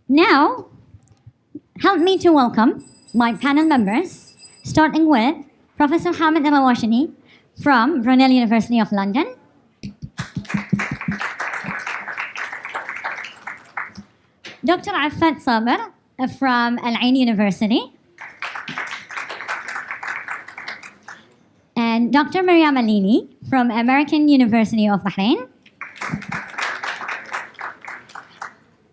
Now, help me to welcome my panel members, starting with Professor Hamid Al-Raweshidy from Brunel University of London, Dr. Iffat Sabir from Ain University, and Dr. Miriam A from American University of Bahrain,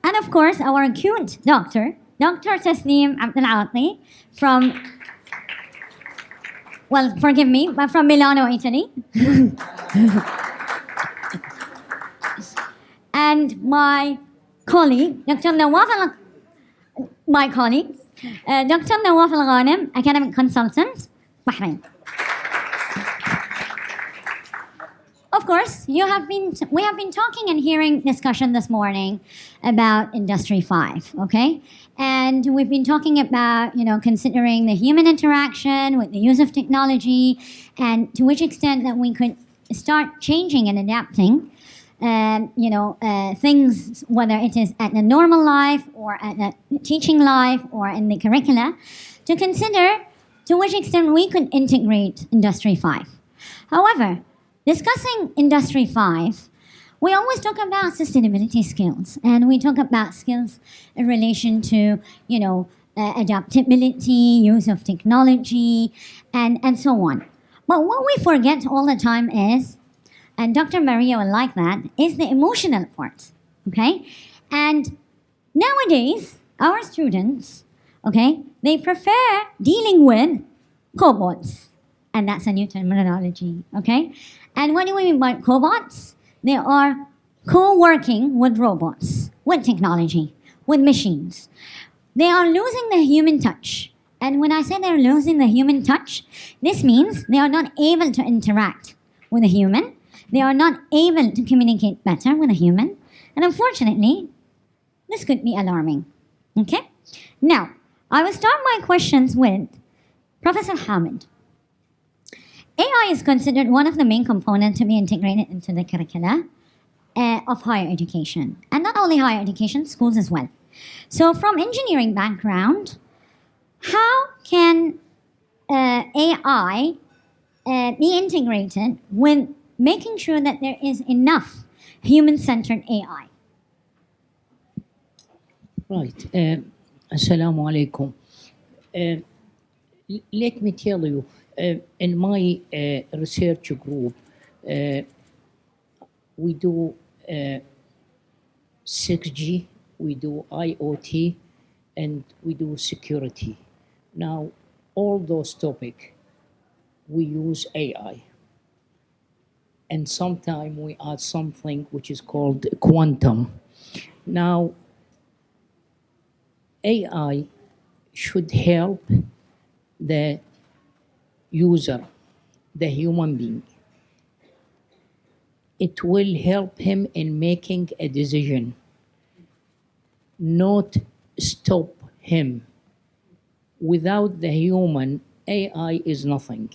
and of course our cute doctor, Dr. Tasnim Abdel-Aty from, well, forgive me, but from Milano, Italy. And my colleague, Dr. Nawaf Al Ghanem, academic consultant, Bahrain. Of course, we have been talking and hearing discussion this morning about Industry 5, okay? And we've been talking about, considering the human interaction with the use of technology and to which extent that we could start changing and adapting, things, whether it is at the normal life or at the teaching life or in the curricula, to consider to which extent we could integrate Industry 5. However, discussing Industry 5, we always talk about sustainability skills, and we talk about skills in relation to, adaptability, use of technology, and so on. But what we forget all the time is, and Dr. Maria will like that, is the emotional part, okay? And nowadays, our students, okay, they prefer dealing with cobots, and that's a new terminology, okay? And what do we mean by cobots? They are co-working with robots, with technology, with machines. They are losing the human touch. And when I say they're losing the human touch, this means they are not able to interact with a human. They are not able to communicate better with a human. And unfortunately, this could be alarming, okay? Now, I will start my questions with Professor Hamid. AI is considered one of the main components to be integrated into the curricula of higher education. And not only higher education, schools as well. So from engineering background, how can AI be integrated with making sure that there is enough human-centered AI? Right. Assalamu alaikum. Let me tell you, in my research group, we do 6G, we do IoT, and we do security. Now, all those topics, we use AI. And sometimes we add something which is called quantum. Now, AI should help the user, the human being. It will help him in making a decision, not stop him. Without the human, AI is nothing.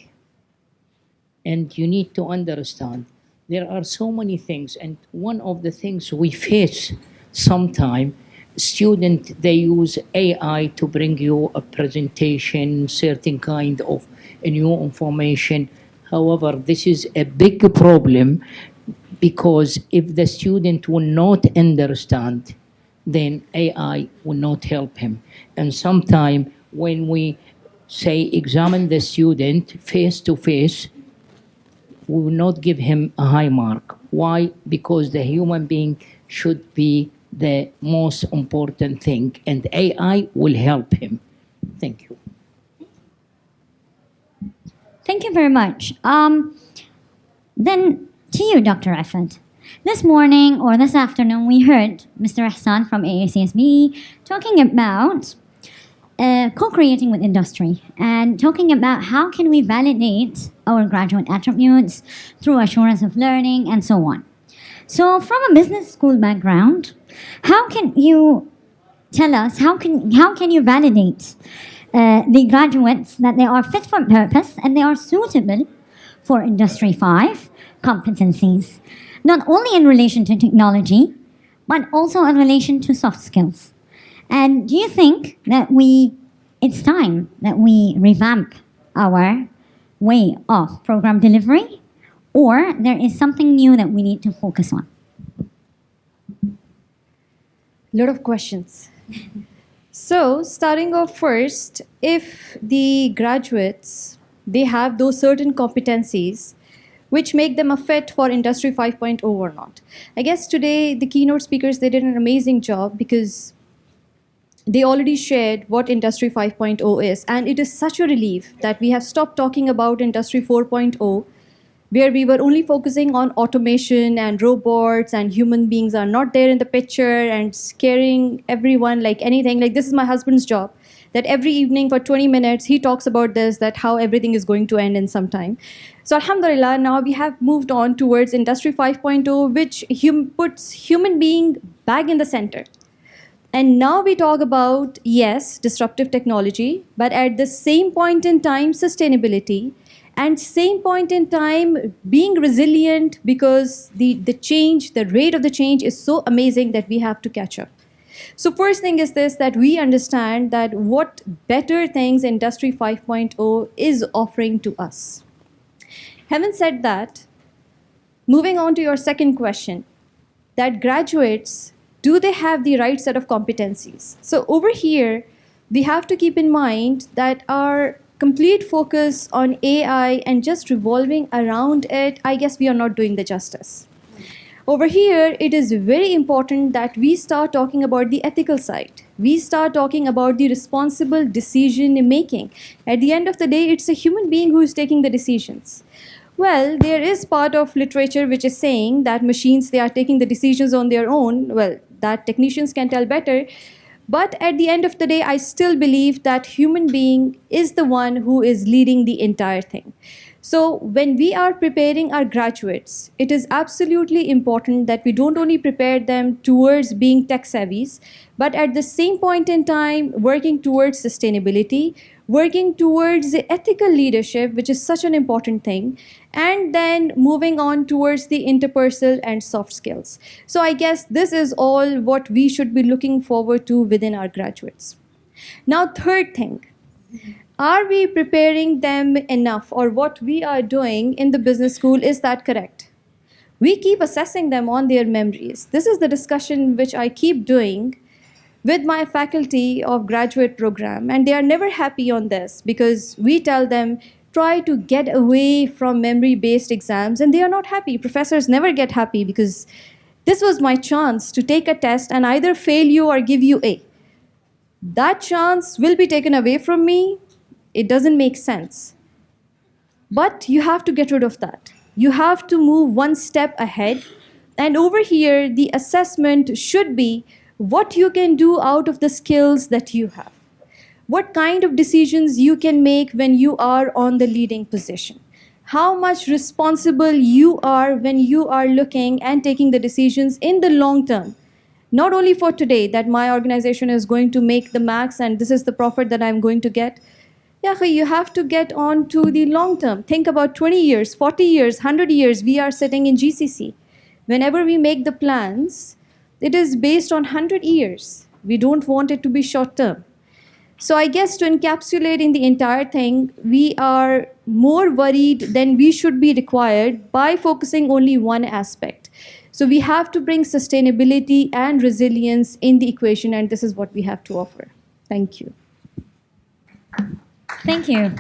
And you need to understand, there are so many things, and one of the things we face sometimes, students, they use AI to bring you a presentation, certain kind of new information. However, this is a big problem, because if the student will not understand, then AI will not help him. And sometimes when we say examine the student face to face, we will not give him a high mark. Why? Because the human being should be the most important thing, and AI will help him. Thank you. Thank you very much. Then to you, Dr. Iffat. This morning or this afternoon, we heard Mr. Hassan from AACSB talking about co-creating with industry and talking about how can we validate our graduate attributes through assurance of learning and so on. So from a business school background, how can you tell us, how can you validate the graduates that they are fit for purpose and they are suitable for Industry 5 competencies, not only in relation to technology, but also in relation to soft skills? And do you think that it's time that we revamp our way of program delivery, or there is something new that we need to focus on? Lot of questions. So, starting off first, if the graduates, they have those certain competencies which make them a fit for Industry 5.0 or not. I guess today the keynote speakers, they did an amazing job because they already shared what Industry 5.0 is. And it is such a relief that we have stopped talking about Industry 4.0, where we were only focusing on automation and robots and human beings are not there in the picture and scaring everyone like anything. Like, this is my husband's job, that every evening for 20 minutes, he talks about this, that how everything is going to end in some time. So alhamdulillah, now we have moved on towards Industry 5.0, which puts human being back in the center. And now we talk about, yes, disruptive technology, but at the same point in time, sustainability, and same point in time, being resilient, because the change, the rate of the change is so amazing that we have to catch up. So first thing is this, that we understand that what better things Industry 5.0 is offering to us. Having said that, moving on to your second question, that graduates, do they have the right set of competencies? So over here, we have to keep in mind that our complete focus on AI and just revolving around it, I guess we are not doing the justice. Over here, it is very important that we start talking about the ethical side. We start talking about the responsible decision making. At the end of the day, it's a human being who is taking the decisions. Well, there is part of literature which is saying that machines, they are taking the decisions on their own. Well, that technicians can tell better. But at the end of the day, I still believe that human being is the one who is leading the entire thing. So when we are preparing our graduates, it is absolutely important that we don't only prepare them towards being tech savvies, but at the same point in time, working towards sustainability, working towards the ethical leadership, which is such an important thing, and then moving on towards the interpersonal and soft skills. So I guess this is all what we should be looking forward to within our graduates. Now, third thing, are we preparing them enough, or what we are doing in the business school, is that correct? We keep assessing them on their memories. This is the discussion which I keep doing with my faculty of graduate program, and they are never happy on this because we tell them, try to get away from memory-based exams, and they are not happy. Professors never get happy because this was my chance to take a test and either fail you or give you A. That chance will be taken away from me. It doesn't make sense. But you have to get rid of that. You have to move one step ahead. And over here, the assessment should be what you can do out of the skills that you have. What kind of decisions you can make when you are on the leading position. How much responsible you are when you are looking and taking the decisions in the long term. Not only for today, that my organization is going to make the max and this is the profit that I'm going to get. You have to get on to the long term. Think about 20 years, 40 years, 100 years. We are sitting in GCC. Whenever we make the plans, it is based on 100 years. We don't want it to be short term. So I guess to encapsulate in the entire thing, we are more worried than we should be required by focusing only one aspect. So we have to bring sustainability and resilience in the equation, and this is what we have to offer. Thank you. Thank you.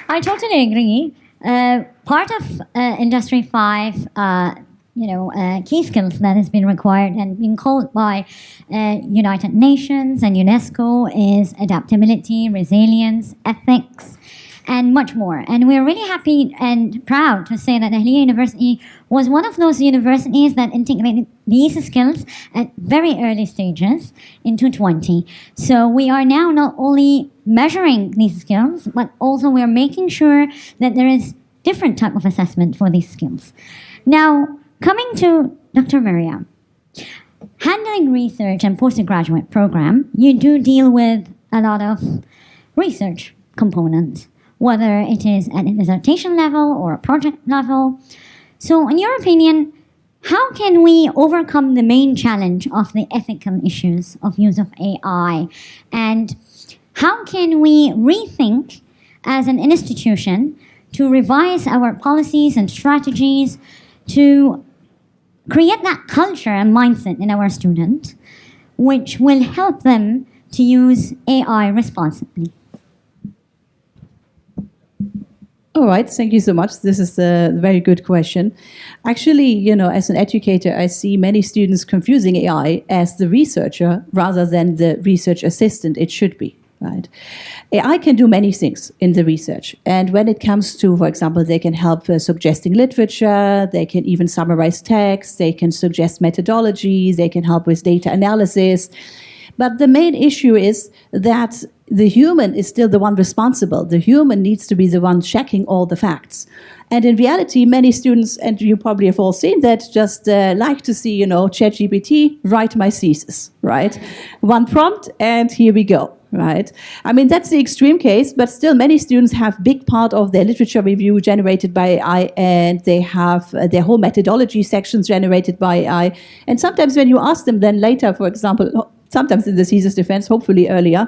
I totally agree. Part of Industry 5, key skills that has been required and being called by United Nations and UNESCO is adaptability, resilience, ethics, and much more. And we're really happy and proud to say that Ahlia University was one of those universities that integrated these skills at very early stages in 2020. So we are now not only measuring these skills, but also we're making sure that there is different type of assessment for these skills. Now, coming to Dr. Miriam, handling research and postgraduate program, you do deal with a lot of research components, whether it is at a dissertation level or a project level. So in your opinion, how can we overcome the main challenge of the ethical issues of use of AI? And how can we rethink as an institution to revise our policies and strategies to create that culture and mindset in our students, which will help them to use AI responsibly? All right, thank you so much. This is a very good question. Actually, you know, as an educator, I see many students confusing AI as the researcher rather than the research assistant it should be, right? AI can do many things in the research. And when it comes to, for example, they can help suggesting literature, they can even summarize text, they can suggest methodology, they can help with data analysis. But the main issue is that the human is still the one responsible. The human needs to be the one checking all the facts. And in reality, many students, and you probably have all seen that, just like to see, you know, ChatGPT, write my thesis, right? One prompt, and here we go, right? I mean, that's the extreme case, but still many students have big part of their literature review generated by AI, and they have their whole methodology sections generated by AI. And sometimes when you ask them then later, for example, sometimes in the thesis defense, hopefully earlier,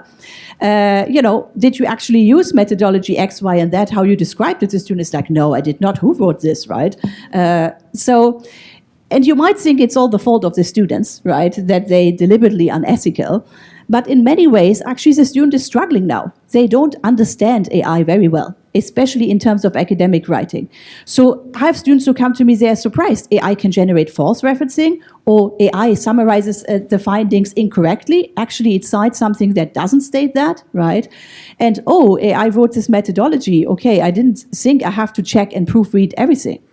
you know, did you actually use methodology X, Y, and that, how you described it? The student is like, no, I did not. Who wrote this, right? And you might think it's all the fault of the students, right, that they deliberately unethical. But in many ways, actually, the student is struggling now. They don't understand AI very well, especially in terms of academic writing. So I have students who come to me, they are surprised. AI can generate false referencing, or AI summarizes the findings incorrectly. Actually, it cites something that doesn't state that, right? And, oh, AI wrote this methodology. Okay, I didn't think I have to check and proofread everything.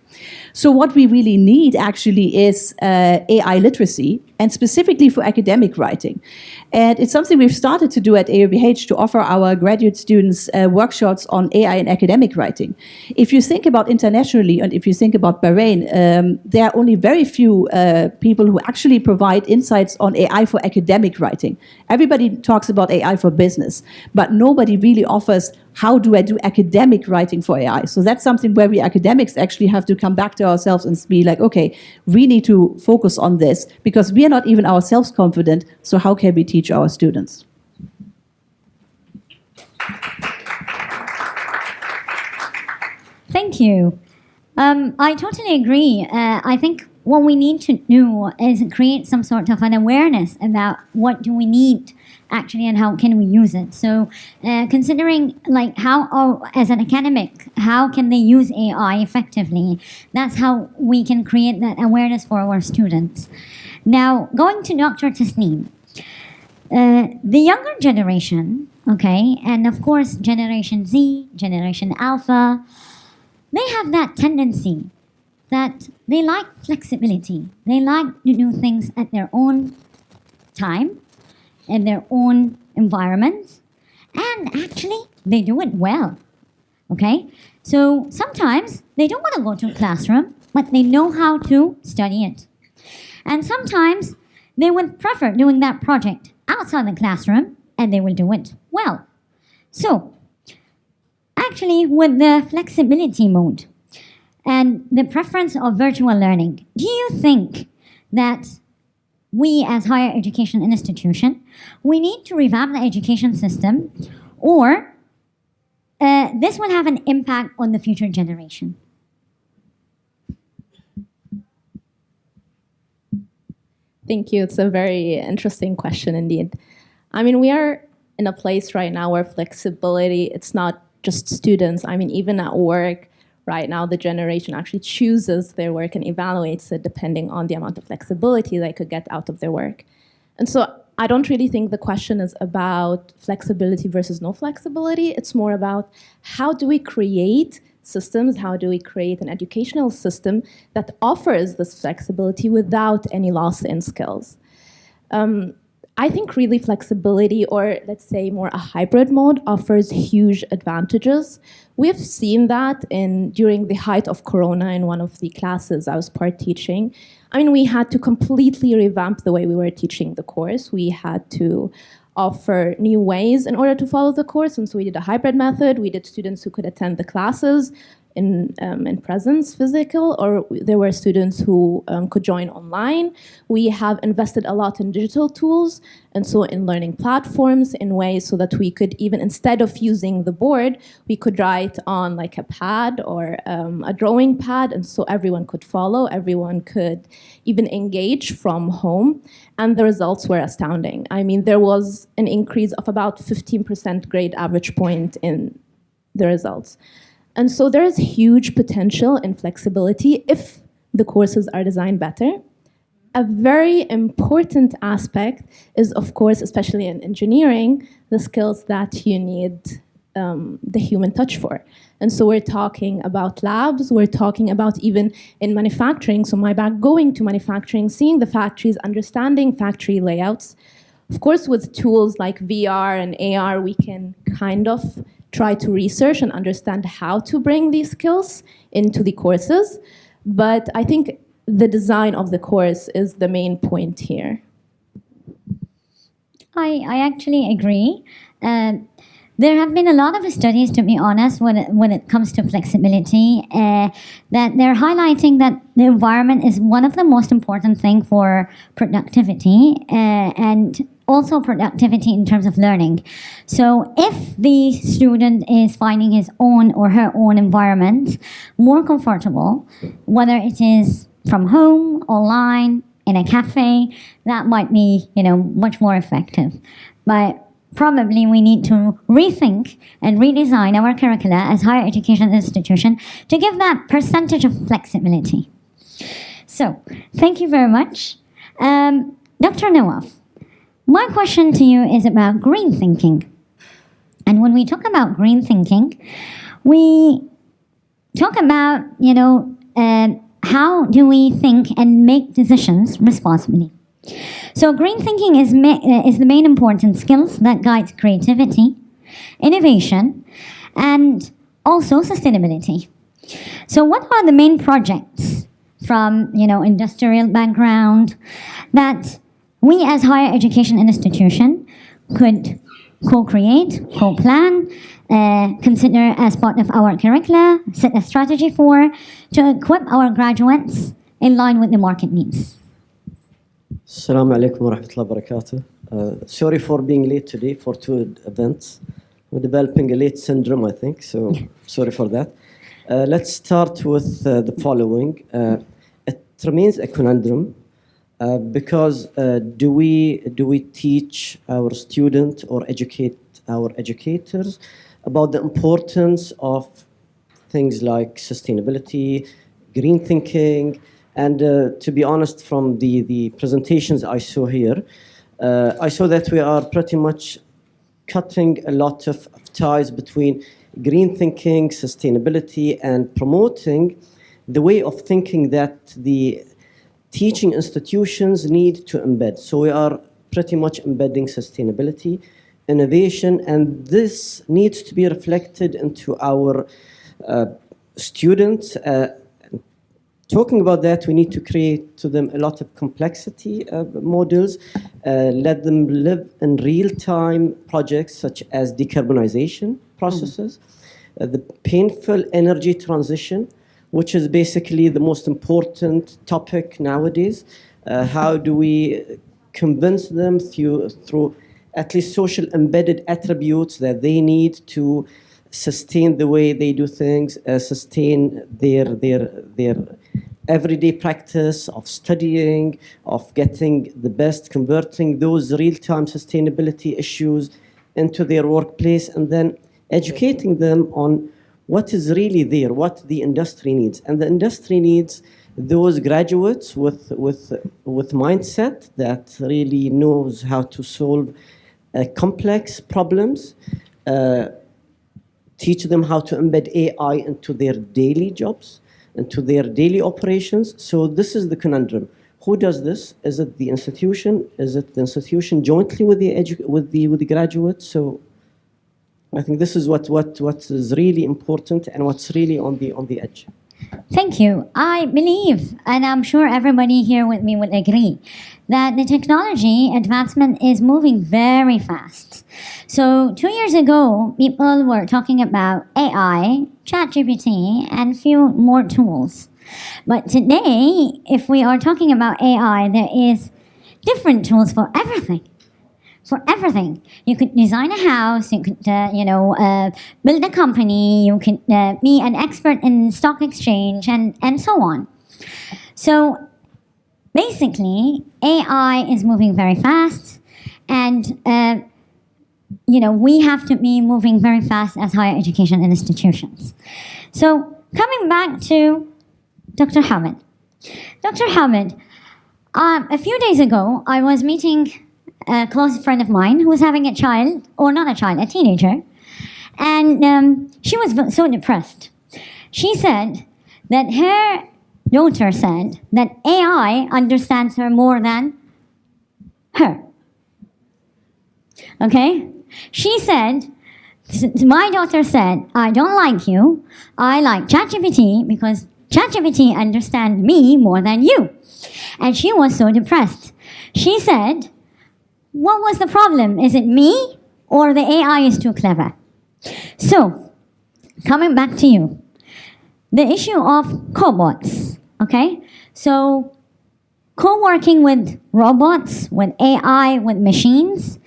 So what we really need actually is AI literacy, and specifically for academic writing. And it's something we've started to do at AUBH to offer our graduate students workshops on AI and academic writing. If you think about internationally, and if you think about Bahrain, there are only very few people who actually provide insights on AI for academic writing. Everybody talks about AI for business, but nobody really offers how do I do academic writing for AI. So that's something where we academics actually have to come back to ourselves and be like, okay, we need to focus on this because we are not even ourselves confident, so how can we teach our students? Thank you. I totally agree. I think what we need to do is create some sort of an awareness about what do we need actually and how can we use it. So considering like how, as an academic, how can they use AI effectively? That's how we can create that awareness for our students. Now, going to Dr. Tasnim. The younger generation, okay, and of course Generation Z, Generation Alpha, they have that tendency that they like flexibility. They like to do things at their own time, in their own environment, and actually they do it well, okay? So sometimes they don't want to go to a classroom, but they know how to study it. And sometimes they would prefer doing that project outside the classroom, and they will do it well. So actually, with the flexibility mode and the preference of virtual learning, do you think that we as higher education institution, we need to revamp the education system, or this will have an impact on the future generation? Thank you. It's a very interesting question indeed. I mean, we are in a place right now where flexibility, it's not just students. I mean, even at work right now, the generation actually chooses their work and evaluates it depending on the amount of flexibility they could get out of their work. And so I don't really think the question is about flexibility versus no flexibility. It's more about how do we create systems, how do we create an educational system that offers this flexibility without any loss in skills. I think really flexibility, or let's say more a hybrid mode, offers huge advantages. We've seen that during the height of Corona in one of the classes I was part teaching. I mean, we had to completely revamp the way we were teaching the course. We had to offer new ways in order to follow the course, and so we did a hybrid method. We did students who could attend the classes in presence, physical, or there were students who could join online. We have invested a lot in digital tools, and so in learning platforms in ways so that we could even, instead of using the board, we could write on like a pad or a drawing pad, and so everyone could follow, everyone could even engage from home, and the results were astounding. I mean, there was an increase of about 15% grade average point in the results. And so there is huge potential in flexibility if the courses are designed better. A very important aspect is, of course, especially in engineering, the skills that you need the human touch for. And so we're talking about labs, we're talking about even in manufacturing. So going to manufacturing, seeing the factories, understanding factory layouts. Of course, with tools like VR and AR, we can kind of try to research and understand how to bring these skills into the courses. But I think the design of the course is the main point here. I actually agree. There have been a lot of studies, to be honest, when it comes to flexibility, that they're highlighting that the environment is one of the most important things for productivity and also productivity in terms of learning. So if the student is finding his own or her own environment more comfortable, whether it is from home, online, in a cafe, that might be, much more effective. But probably we need to rethink and redesign our curricula as higher education institution to give that percentage of flexibility. So, thank you very much. Dr. Nawaf, my question to you is about green thinking. And when we talk about green thinking, we talk about, how do we think and make decisions responsibly. So green thinking is the main important skills that guide creativity, innovation, and also sustainability. So what are the main projects from, industrial background that we as higher education institution could co-create, co-plan, consider as part of our curricula, set a strategy for, to equip our graduates in line with the market needs? Assalamu alaikum wa rahmatullahi wa barakatuh. Sorry for being late today for two events. We're developing a late syndrome, I think, so sorry for that. Let's start with the following. It remains a conundrum because do we teach our students or educate our educators about the importance of things like sustainability, green thinking, and to be honest, from the presentations I saw here, I saw that we are pretty much cutting a lot of ties between green thinking, sustainability, and promoting the way of thinking that the teaching institutions need to embed. So we are pretty much embedding sustainability, innovation, and this needs to be reflected into our students. Talking about that, we need to create to them a lot of complexity models, let them live in real-time projects such as decarbonization processes, the painful energy transition, which is basically the most important topic nowadays. How do we convince them through at least social embedded attributes that they need to sustain the way they do things, sustain their everyday practice of studying, of getting the best, converting those real-time sustainability issues into their workplace, and then educating them on what is really there, what the industry needs. And the industry needs those graduates with mindset that really knows how to solve complex problems, teach them how to embed AI into their daily jobs, into their daily operations. So this is the conundrum. Who does this? Is it the institution? Is it the institution jointly with the graduates? So I think this is what is really important and what's really on the edge. Thank you. I believe, and I'm sure everybody here with me would agree, that the technology advancement is moving very fast. So 2 years ago, people were talking about AI, ChatGPT, and few more tools. But today, if we are talking about AI, there is different tools for everything. For everything. You could design a house, you could, build a company, you could be an expert in stock exchange, and so on. So basically, AI is moving very fast, and we have to be moving very fast as higher education institutions. So coming back to Dr. Hamid. Dr. Hamid, a few days ago, I was meeting a close friend of mine who was having a child, or not a child, a teenager, and she was so depressed. She said that her daughter said that AI understands her more than her. Okay? She said, my daughter said, I don't like you. I like ChatGPT because ChatGPT understands me more than you. And she was so depressed. She said, what was the problem? Is it me or the AI is too clever? So, coming back to you, the issue of cobots, okay? So, co-working with robots, with AI, with machines,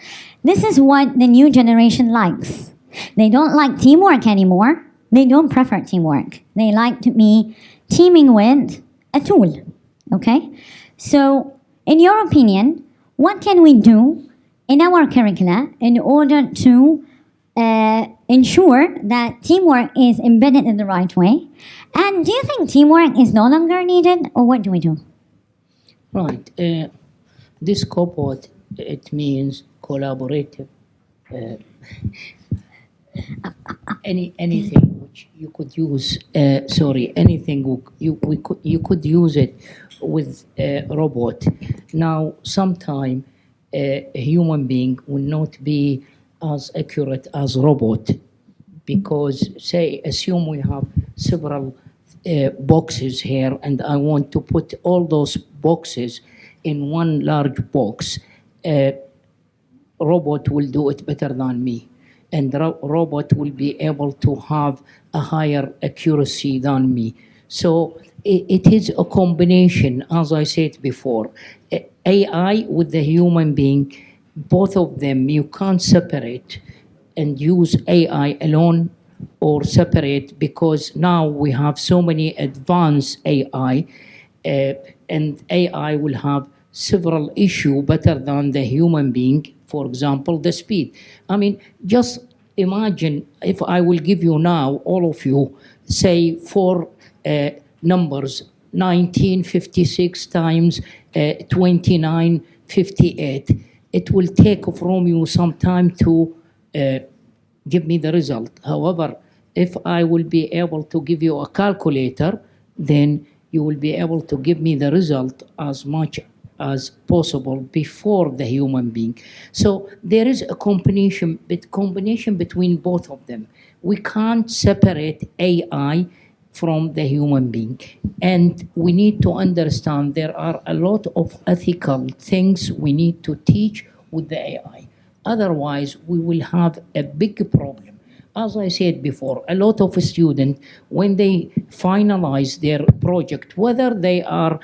this is what the new generation likes. They don't like teamwork anymore. They don't prefer teamwork. They like to be teaming with a tool, okay? So, in your opinion, what can we do in our curricula in order to ensure that teamwork is embedded in the right way? And do you think teamwork is no longer needed, or what do we do? Right. This cobot, it means collaborative. Anything which you could use. Anything you could use it with a robot. Now, sometime a human being will not be as accurate as robot, because assume we have several boxes here, and I want to put all those boxes in one large box. Robot will do it better than me, and robot will be able to have a higher accuracy than me. So it is a combination, as I said before, AI with the human being. Both of them you can't separate and use AI alone or separate, because now we have so many advanced AI, and AI will have several issues better than the human being. For example, the speed. I mean, just imagine if I will give you now, all of you, say 4 numbers, 1956 times 2958. It will take from you some time to give me the result. However, if I will be able to give you a calculator, then you will be able to give me the result as much as possible before the human being. So there is a combination between both of them. We can't separate AI from the human being. And we need to understand there are a lot of ethical things we need to teach with the AI. Otherwise, we will have a big problem. As I said before, a lot of students, when they finalize their project, whether they are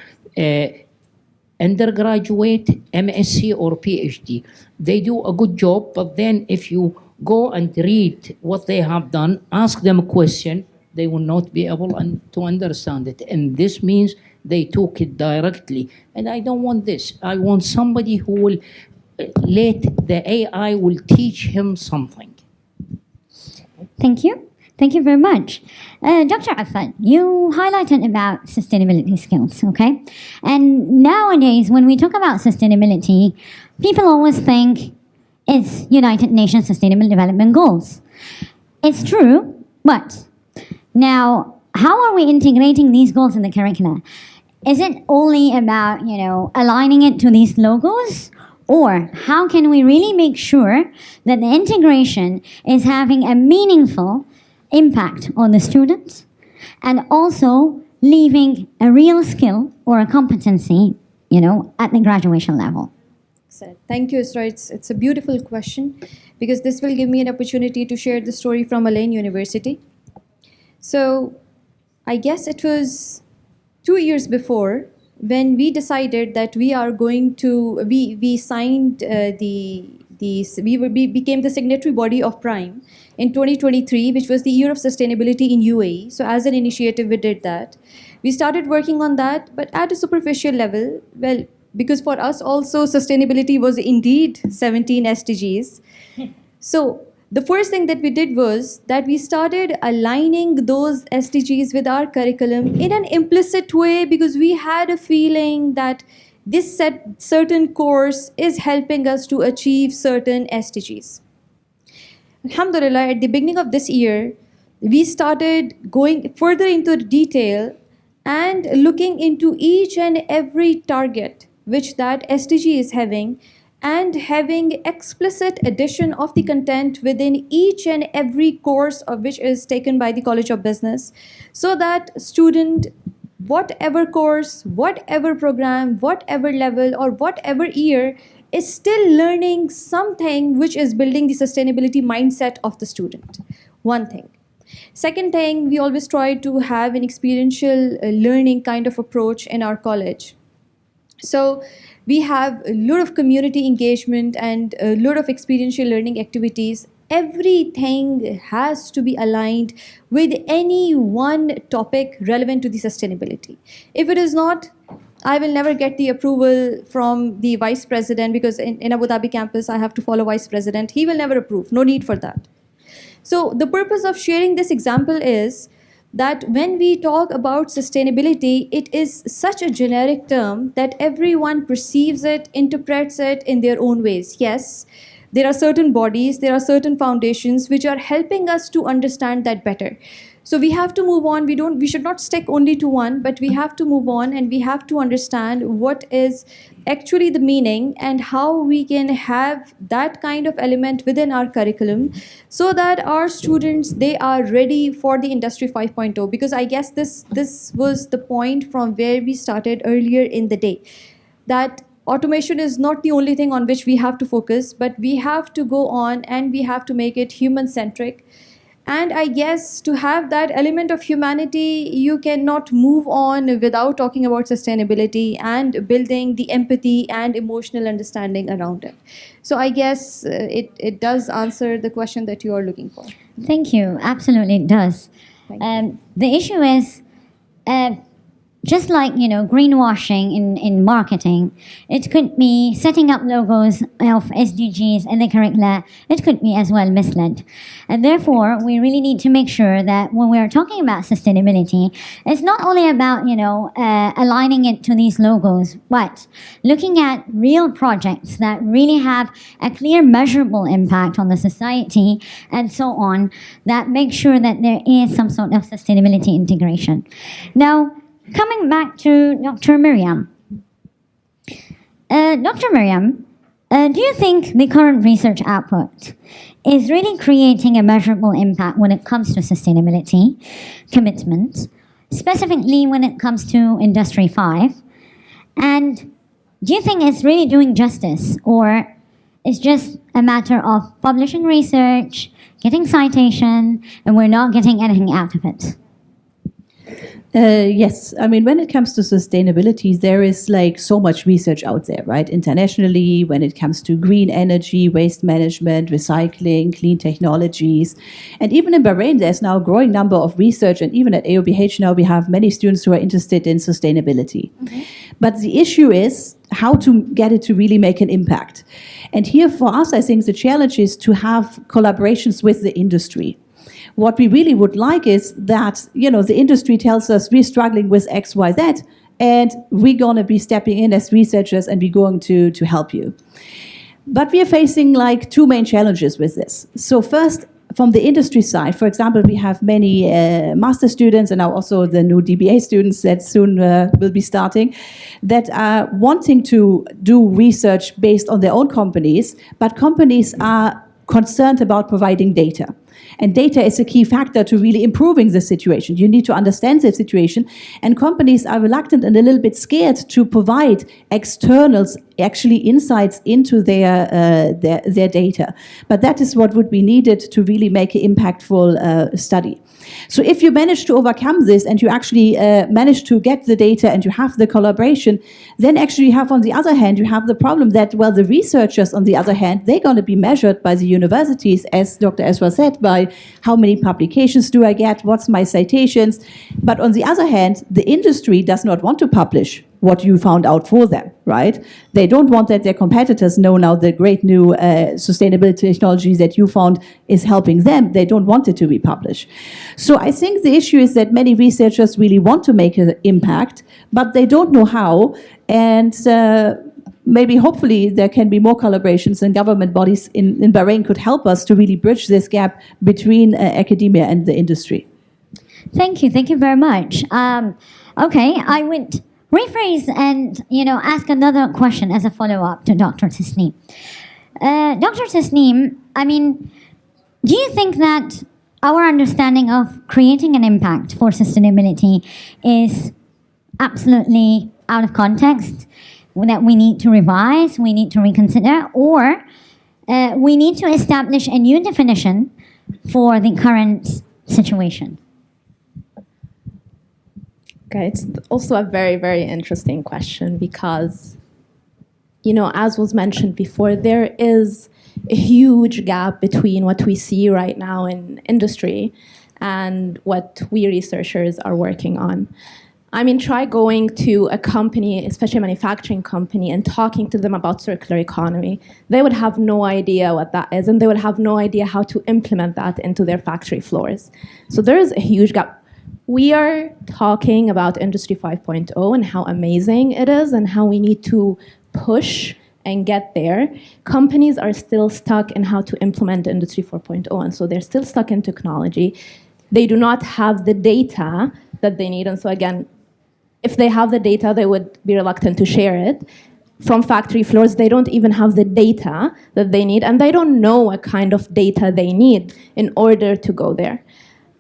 undergraduate, MSc, or PhD, they do a good job, but then if you go and read what they have done, ask them a question, they will not be able to understand it. And this means they took it directly. And I don't want this. I want somebody who will let the AI will teach him something. Thank you. Thank you very much. Dr. Iffat, you highlighted about sustainability skills, okay? And nowadays, when we talk about sustainability, people always think it's United Nations Sustainable Development Goals. It's true, but now, how are we integrating these goals in the curricula? Is it only about, aligning it to these logos? Or how can we really make sure that the integration is having a meaningful impact on the students and also leaving a real skill or a competency at the graduation level? Thank you, Esra. It's a beautiful question because this will give me an opportunity to share the story from Ain University. So I guess it was 2 years before when we decided that we are going to, we signed we became the signatory body of Prime in 2023, which was the year of sustainability in UAE. So as an initiative, we did that. We started working on that, but at a superficial level, well, because for us also sustainability was indeed 17 SDGs. So the first thing that we did was that we started aligning those SDGs with our curriculum in an implicit way because we had a feeling that this certain course is helping us to achieve certain SDGs. Alhamdulillah, at the beginning of this year, we started going further into detail and looking into each and every target which that SDG is having and having explicit addition of the content within each and every course of which is taken by the College of Business, so that student, whatever course, whatever program, whatever level or whatever year, is still learning something which is building the sustainability mindset of the student. One thing. Second thing, we always try to have an experiential learning kind of approach in our college. So we have a lot of community engagement and a lot of experiential learning activities. Everything has to be aligned with any one topic relevant to the sustainability. If it is not, I will never get the approval from the vice president because in Abu Dhabi campus, I have to follow vice president. He will never approve. No need for that. So the purpose of sharing this example is that when we talk about sustainability, it is such a generic term that everyone perceives it, interprets it in their own ways. Yes, there are certain bodies, there are certain foundations which are helping us to understand that better. So we have to move on. We should not stick only to one, but we have to move on and we have to understand what is actually the meaning and how we can have that kind of element within our curriculum so that our students, they are ready for the Industry 5.0. Because I guess this was the point from where we started earlier in the day, that automation is not the only thing on which we have to focus, but we have to go on and we have to make it human-centric. And I guess to have that element of humanity, you cannot move on without talking about sustainability and building the empathy and emotional understanding around it. So I guess it does answer the question that you are looking for. Thank you. Absolutely, it does. The issue is, just like, greenwashing in marketing, it could be setting up logos of SDGs in the curricula. It could be as well misled. And therefore, we really need to make sure that when we're talking about sustainability, it's not only about, aligning it to these logos, but looking at real projects that really have a clear measurable impact on the society and so on, that make sure that there is some sort of sustainability integration. Now, coming back to Dr. Miriam. Dr. Miriam, do you think the current research output is really creating a measurable impact when it comes to sustainability commitment, specifically when it comes to Industry 5? And do you think it's really doing justice, or it's just a matter of publishing research, getting citation, and we're not getting anything out of it? Yes, I mean, when it comes to sustainability, there is like so much research out there, right? Internationally, when it comes to green energy, waste management, recycling, clean technologies. And even in Bahrain, there's now a growing number of research. And even at AOBH now, we have many students who are interested in sustainability. Mm-hmm. But the issue is how to get it to really make an impact. And here for us, I think the challenge is to have collaborations with the industry. What we really would like is that, the industry tells us we're struggling with X, Y, Z, and we're going to be stepping in as researchers and we're going to help you. But we are facing like two main challenges with this. So first, from the industry side, for example, we have many master students and now also the new DBA students that soon will be starting that are wanting to do research based on their own companies, but companies are concerned about providing data. And data is a key factor to really improving the situation. You need to understand the situation, and companies are reluctant and a little bit scared to provide externals actually insights into their data. But that is what would be needed to really make an impactful study. So if you manage to overcome this and you actually manage to get the data and you have the collaboration, then actually you have, on the other hand, you have the problem that, well, the researchers, on the other hand, they're going to be measured by the universities, as Dr. Esra said, by how many publications do I get, what's my citations. But on the other hand, the industry does not want to publish what you found out for them, right? They don't want that their competitors know now the great new sustainability technology that you found is helping them. They don't want it to be published. So I think the issue is that many researchers really want to make an impact, but they don't know how. And maybe hopefully there can be more collaborations, and government bodies in Bahrain could help us to really bridge this gap between academia and the industry. Thank you very much. Okay, I would rephrase and ask another question as a follow-up to Dr. Tasnim. Dr. Tasnim, I mean, do you think that our understanding of creating an impact for sustainability is absolutely out of context, that we need to revise, we need to reconsider, or we need to establish a new definition for the current situation? Okay, it's also a very, very interesting question because, as was mentioned before, there is a huge gap between what we see right now in industry and what we researchers are working on. I mean, try going to a company, especially a manufacturing company, and talking to them about circular economy. They would have no idea what that is, and they would have no idea how to implement that into their factory floors. So there is a huge gap. We are talking about Industry 5.0 and how amazing it is and how we need to push and get there. Companies are still stuck in how to implement Industry 4.0, and so they're still stuck in technology. They do not have the data that they need, and so again, if they have the data, they would be reluctant to share it. From factory floors, they don't even have the data that they need, and they don't know what kind of data they need in order to go there.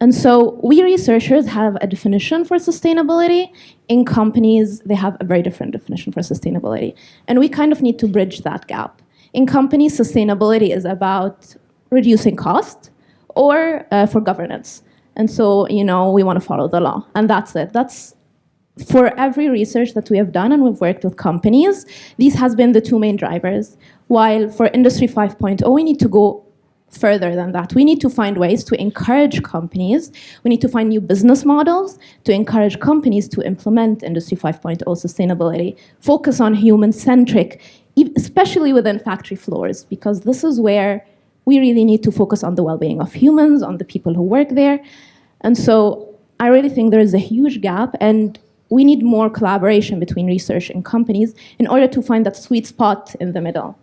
And so we researchers have a definition for sustainability. In companies, they have a very different definition for sustainability. And we kind of need to bridge that gap. In companies, sustainability is about reducing cost or for governance. And so, we want to follow the law. And that's it. That's for every research that we have done, and we've worked with companies, these has been the two main drivers. While for Industry 5.0, we need to go further than that. We need to find ways to encourage companies. We need to find new business models to encourage companies to implement Industry 5.0 sustainability, focus on human-centric, especially within factory floors, because this is where we really need to focus on the well-being of humans, on the people who work there. And so I really think there is a huge gap, and we need more collaboration between research and companies in order to find that sweet spot in the middle.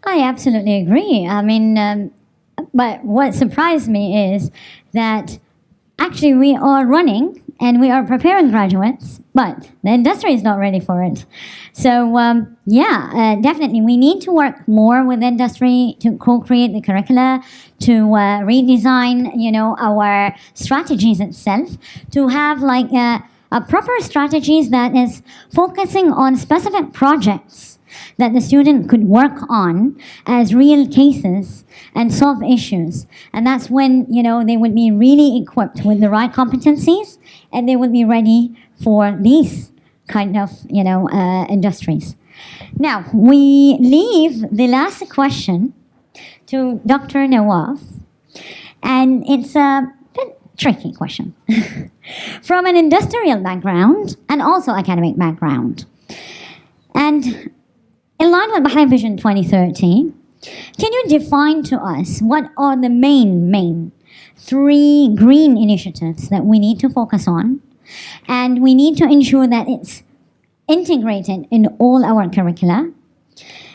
I absolutely agree. I mean, but what surprised me is that actually we are running and we are preparing graduates, but the industry is not ready for it. So definitely we need to work more with industry to co-create the curricula, to redesign, our strategies itself, to have like a proper strategies that is focusing on specific projects that the student could work on as real cases and solve issues. And that's when, they would be really equipped with the right competencies, and they would be ready for these kind of, industries. Now, we leave the last question to Dr. Nawaf, and it's a bit tricky question. From an industrial background and also academic background. And in line with Bahrain Vision 2030, can you define to us what are the main 3 green initiatives that we need to focus on, and we need to ensure that it's integrated in all our curricula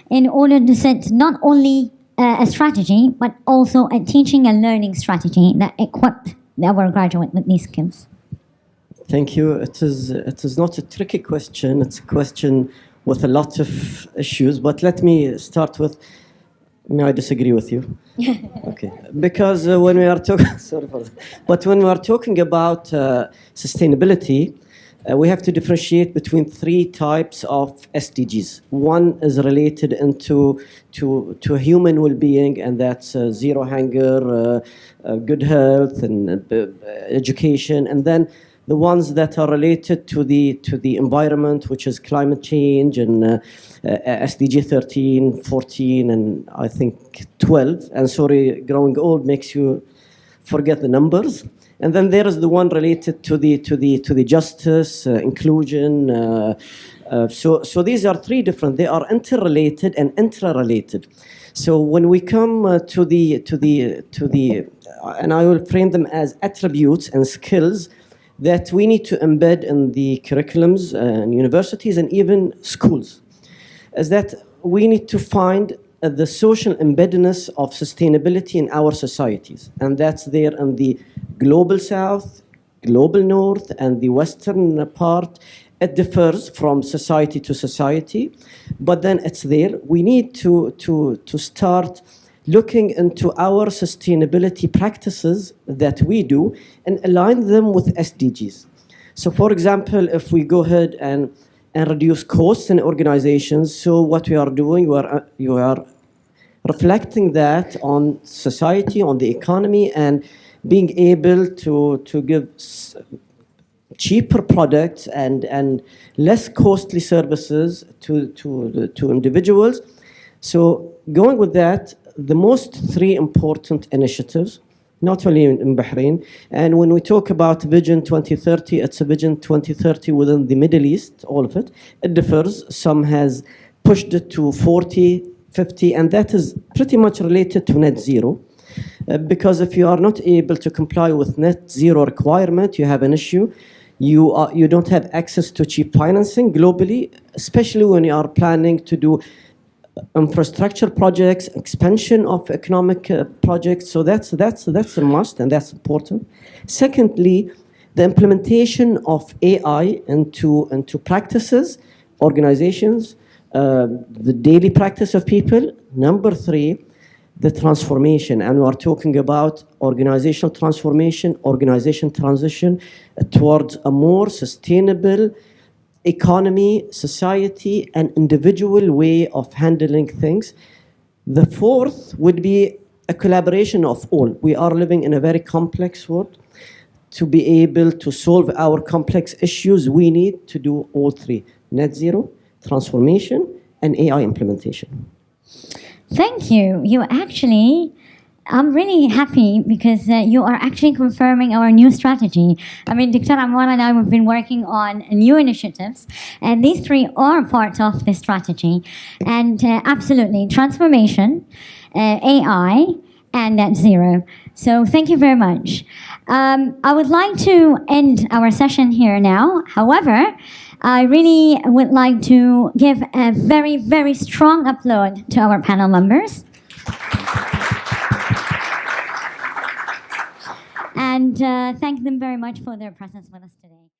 in order to set not only a strategy, but also a teaching and learning strategy that equipped our graduate with these skills? Thank you. It is not a tricky question. It's a question with a lot of issues, but let me start with May I disagree with you? Okay. Because when we are talking, sorry for that. But when we are talking about sustainability, we have to differentiate between three types of SDGs. One is related to human well-being, and that's zero hunger, good health, and education. And then the ones that are related to the environment, which is climate change and SDG 13, 14, and I think 12. And sorry, growing old makes you forget the numbers. And then there is the one related to the justice, inclusion. So these are three different. They are interrelated and intra-related. So when we come to the, and I will frame them as attributes and skills that we need to embed in the curriculums and universities and even schools, is that we need to find the social embeddedness of sustainability in our societies. And that's there in the global south, global north, and the western part. It differs from society to society, but then it's there. We need to start looking into our sustainability practices that we do and align them with SDGs. So for example, if we go ahead and reduce costs in organizations, so what we are doing, you are reflecting that on society, on the economy, and being able to give cheaper products and less costly services to individuals. So going with that, the most three important initiatives, not only in Bahrain, and when we talk about Vision 2030, it's a Vision 2030 within the Middle East, all of it. It differs. Some has pushed it to 40, 50, and that is pretty much related to net zero. Because if you are not able to comply with net zero requirement, you have an issue. You don't have access to cheap financing globally, especially when you are planning to do infrastructure projects, expansion of economic projects. So that's a must, and that's important. Secondly, the implementation of AI into practices, organizations, the daily practice of people. Number three, the transformation, and we are talking about organizational transformation, organization transition towards a more sustainable economy, society, and individual way of handling things. The fourth would be a collaboration of all. We are living in a very complex world. To be able to solve our complex issues, we need to do all three: net zero, transformation, and AI implementation. Thank you. I'm really happy because you are actually confirming our new strategy. I mean, Dr. Amwan and I, we've been working on new initiatives, and these three are part of the strategy. And absolutely, transformation, AI, and net zero. So thank you very much. I would like to end our session here now. However, I really would like to give a very, very strong applaud to our panel members. And thank them very much for their presence with us today.